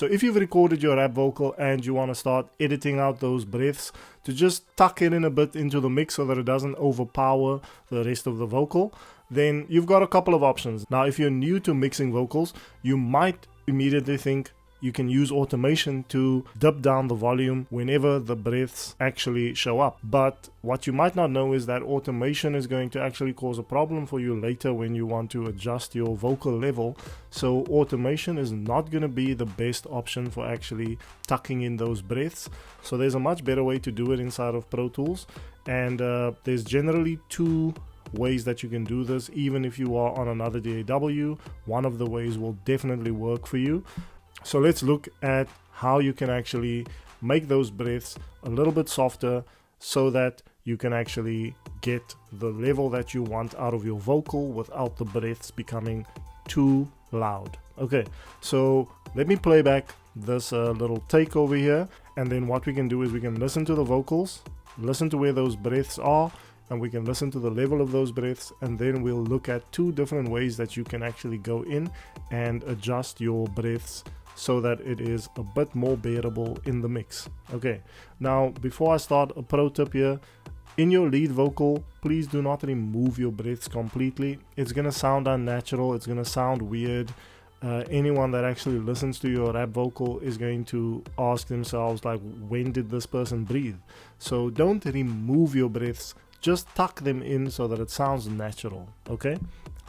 So if you've recorded your rap vocal and you want to start editing out those breaths to just tuck it in a bit into the mix so that it doesn't overpower the rest of the vocal, then you've got a couple of options. Now, if you're new to mixing vocals, you might immediately think you can use automation to dip down the volume whenever the breaths actually show up. But what you might not know is that automation is going to actually cause a problem for you later when you want to adjust your vocal level. So automation is not going to be the best option for actually tucking in those breaths. So there's a much better way to do it inside of Pro Tools. And there's generally two ways that you can do this. Even if you are on another DAW, one of the ways will definitely work for you. So let's look at how you can actually make those breaths a little bit softer so that you can actually get the level that you want out of your vocal without the breaths becoming too loud. Okay, so let me play back this little take over here, and then what we can do is we can listen to the vocals, listen to where those breaths are, and we can listen to the level of those breaths, and then we'll look at two different ways that you can actually go in and adjust your breaths so that it is a bit more bearable in the mix. Okay, now before I start, a pro tip here: in your lead vocal, please do not remove your breaths completely. It's gonna sound unnatural, it's gonna sound weird. Anyone that actually listens to your rap vocal is going to ask themselves, like, when did this person breathe? So don't remove your breaths, just tuck them in so that it sounds natural. Okay,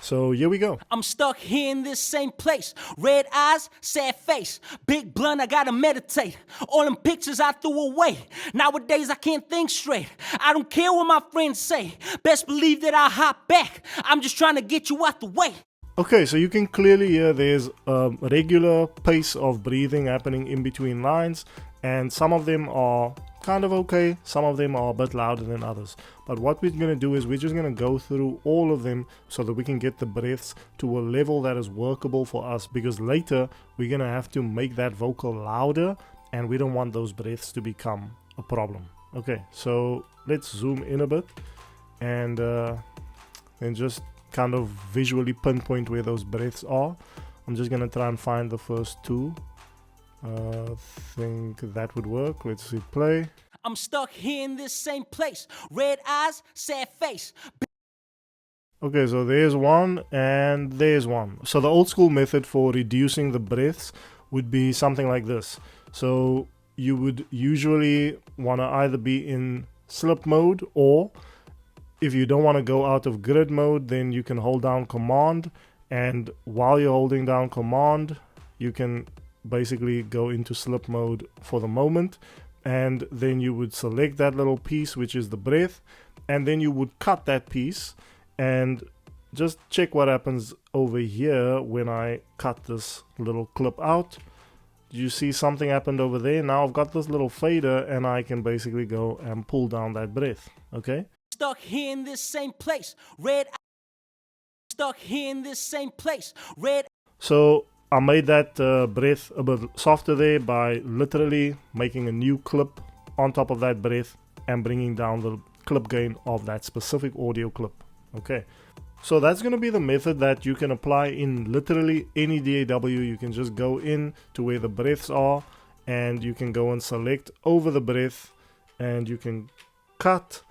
so here we go. I'm stuck here in this same place. Red eyes, sad face. Big blunt, I gotta meditate. All them pictures I threw away. Nowadays I can't think straight. I don't care what my friends say. Best believe that I'll hop back. I'm just trying to get you out the way. Okay, so you can clearly hear there's a regular pace of breathing happening in between lines, and some of them are kind of okay, some of them are a bit louder than others. But what we're going to do is we're just going to go through all of them so that we can get the breaths to a level that is workable for us, because later we're going to have to make that vocal louder and we don't want those breaths to become a problem. Okay, so let's zoom in a bit and just kind of visually pinpoint where those breaths are. I'm just going to try and find the first two. Think that would work. Let's see play. I'm stuck here in this same place. Red eyes, sad face. Okay, so there's one and there's one. So the old school method for reducing the breaths would be something like this. So you would usually want to either be in slip mode, or if you don't want to go out of grid mode, then you can hold down Command, and while you're holding down Command, you can basically go into slip mode for the moment, and then you would select that little piece, which is the breath, and then you would cut that piece, and just check what happens over here when I cut this little clip out. You see something happened over there. Now I've got this little fader and I can basically go and pull down that breath. Okay, Stuck here in this same place. Red eyes. Stuck here in this same place. Red. so I made that breath a bit softer there by literally making a new clip on top of that breath and bringing down the clip gain of that specific audio clip. Okay, so that's going to be the method that you can apply in literally any DAW. You can just go in to where the breaths are and you can go and select over the breath, and you can cut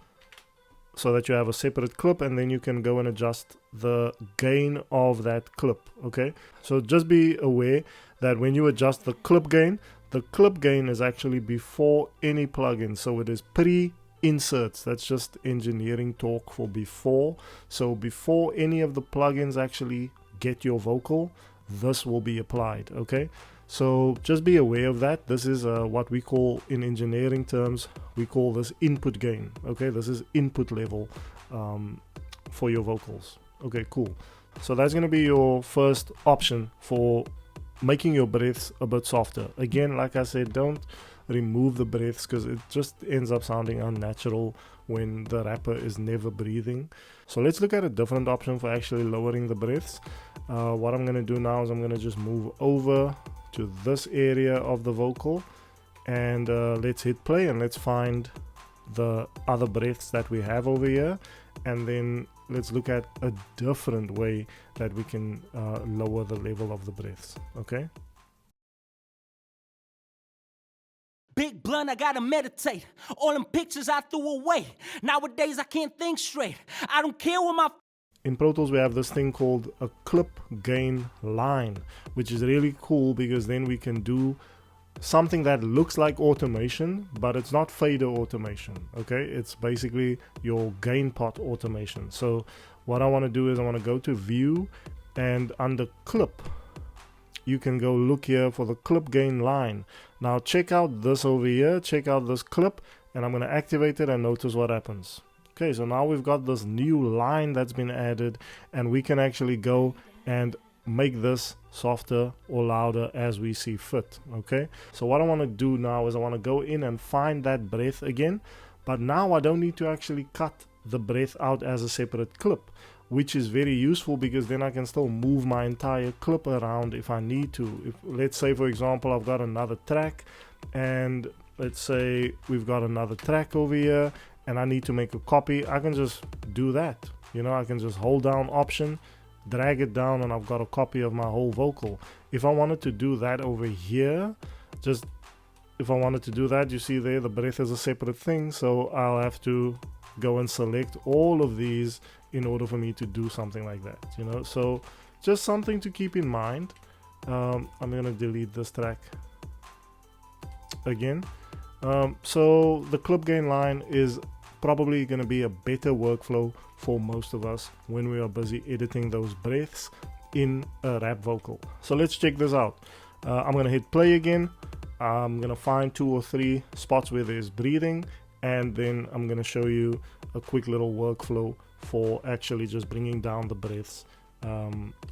so that you have a separate clip, and then you can go and adjust the gain of that clip. Okay, so just be aware that when you adjust the clip gain is actually before any plugin, so it is pre-inserts. That's just engineering talk for before. So before any of the plugins actually get your vocal, this will be applied. Okay, so just be aware of that. This is what we call, in engineering terms, we call this input gain. Okay, this is input level for your vocals. Okay, cool. So that's going to be your first option for making your breaths a bit softer. Again, like I said, don't remove the breaths because it just ends up sounding unnatural when the rapper is never breathing. So let's look at a different option for actually lowering the breaths. What I'm going to do now is I'm going to just move over to this area of the vocal, and let's hit play and let's find the other breaths that we have over here, and then let's look at a different way that we can lower the level of the breaths. Okay. Big blunt, I gotta meditate. All them pictures I threw away. Nowadays I can't think straight. I don't care what my in Pro Tools we have this thing called a clip gain line, which is really cool because then we can do something that looks like automation, but it's not fader automation. Okay, it's basically your gain pot automation. So what I want to do is I want to go to view, and under clip you can go look here for the clip gain line. Now check out this over here, check out this clip, and I'm going to activate it and notice what happens. Okay, so now we've got this new line that's been added, and we can actually go and make this softer or louder as we see fit. Okay, so what I want to do now is I want to go in and find that breath again, but now I don't need to actually cut the breath out as a separate clip, which is very useful because then I can still move my entire clip around if I need to. If, let's say for example, I've got another track, and let's say we've got another track over here and I need to make a copy, I can just do that. You know, I can just hold down Option, drag it down, and I've got a copy of my whole vocal. If I wanted to do that over here, just if I wanted to do that, you see there the breath is a separate thing, so I'll have to go and select all of these in order for me to do something like that, you know. So just something to keep in mind. I'm gonna delete this track again. So the clip gain line is probably going to be a better workflow for most of us when we are busy editing those breaths in a rap vocal. So let's check this out. I'm going to hit play again. I'm going to find 2 or 3 spots where there's breathing, and then I'm going to show you a quick little workflow for actually just bringing down the breaths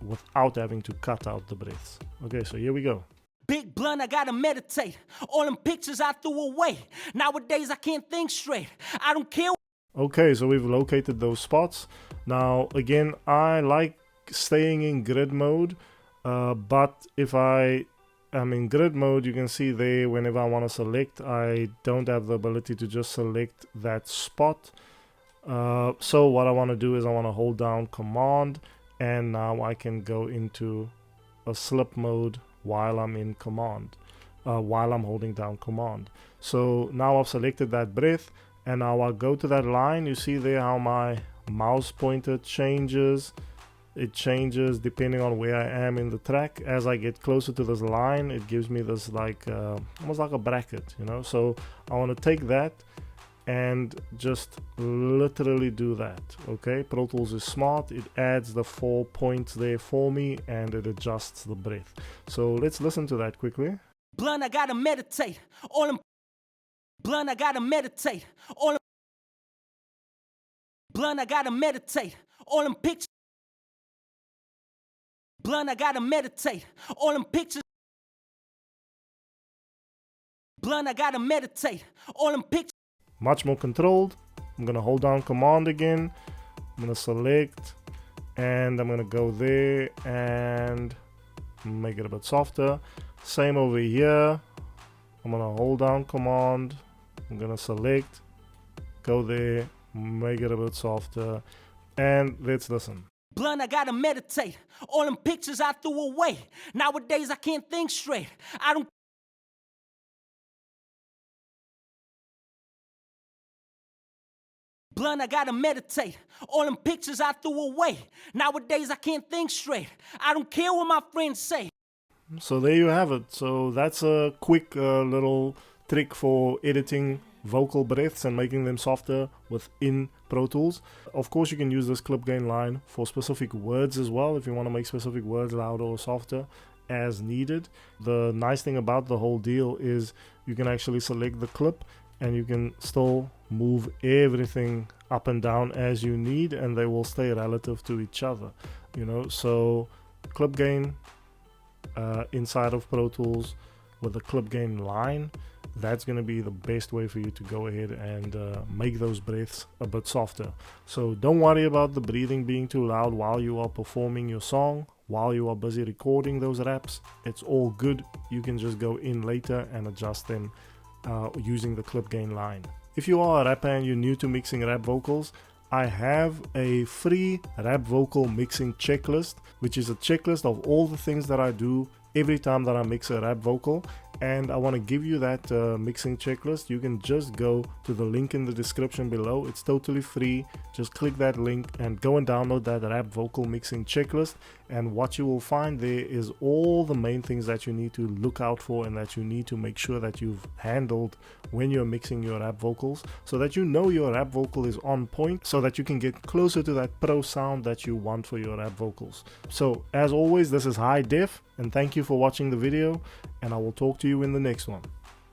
without having to cut out the breaths. Okay, so here we go. Big blunt, I gotta meditate. All them pictures I threw away. Nowadays I can't think straight. I don't care. Okay, so we've located those spots. Now again, I like staying in grid mode, but if I am in grid mode, you can see there whenever I want to select, I don't have the ability to just select that spot. So what I want to do is I want to hold down Command, and now I can go into a slip mode while I'm in Command, while I'm holding down Command. So now I've selected that breath, and now I'll go to that line. You see there how my mouse pointer changes. It changes depending on where I am in the track. As I get closer to this line, it gives me this like almost like a bracket, you know. So I want to take that and just literally do that. Okay, Pro Tools is smart. It adds the 4 points there for me, and it adjusts the breath. So let's listen to that quickly. Blunt, I gotta meditate. All them blunt, I gotta meditate. All them blunt, I gotta meditate. All them pictures. Blunt, I gotta meditate. All them pictures. Blunt, I gotta meditate. All them pictures. Much more controlled. I'm gonna hold down Command again. I'm gonna select, and I'm gonna go there and make it a bit softer. Same over here. I'm gonna hold down Command. I'm gonna select, go there, make it a bit softer, and let's listen. Blunt, I gotta meditate. All them pictures I threw away. Nowadays I can't think straight. I don't. Blunt, I gotta meditate. All them pictures I threw away. Nowadays I can't think straight. I don't care what my friends say. So there you have it. So that's a quick little trick for editing vocal breaths and making them softer within Pro Tools. Of course, you can use this clip gain line for specific words as well, if you want to make specific words louder or softer as needed. The nice thing about the whole deal is you can actually select the clip, and you can still move everything up and down as you need, and they will stay relative to each other, you know. So clip gain inside of Pro Tools with the clip gain line, that's going to be the best way for you to go ahead and make those breaths a bit softer. So don't worry about the breathing being too loud while you are performing your song, while you are busy recording those raps. It's all good. You can just go in later and adjust them using the clip gain line. If you are a rapper and you're new to mixing rap vocals, I have a free rap vocal mixing checklist, which is a checklist of all the things that I do every time that I mix a rap vocal, and I want to give you that mixing checklist, you can just go to the link in the description below. It's totally free. Just click that link and go and download that rap vocal mixing checklist, and what you will find there is all the main things that you need to look out for and that you need to make sure that you've handled when you're mixing your rap vocals, so that you know your rap vocal is on point, so that you can get closer to that pro sound that you want for your rap vocals. So as always, this is HIDEAF, and thank you for watching the video, and I will talk to you in the next one.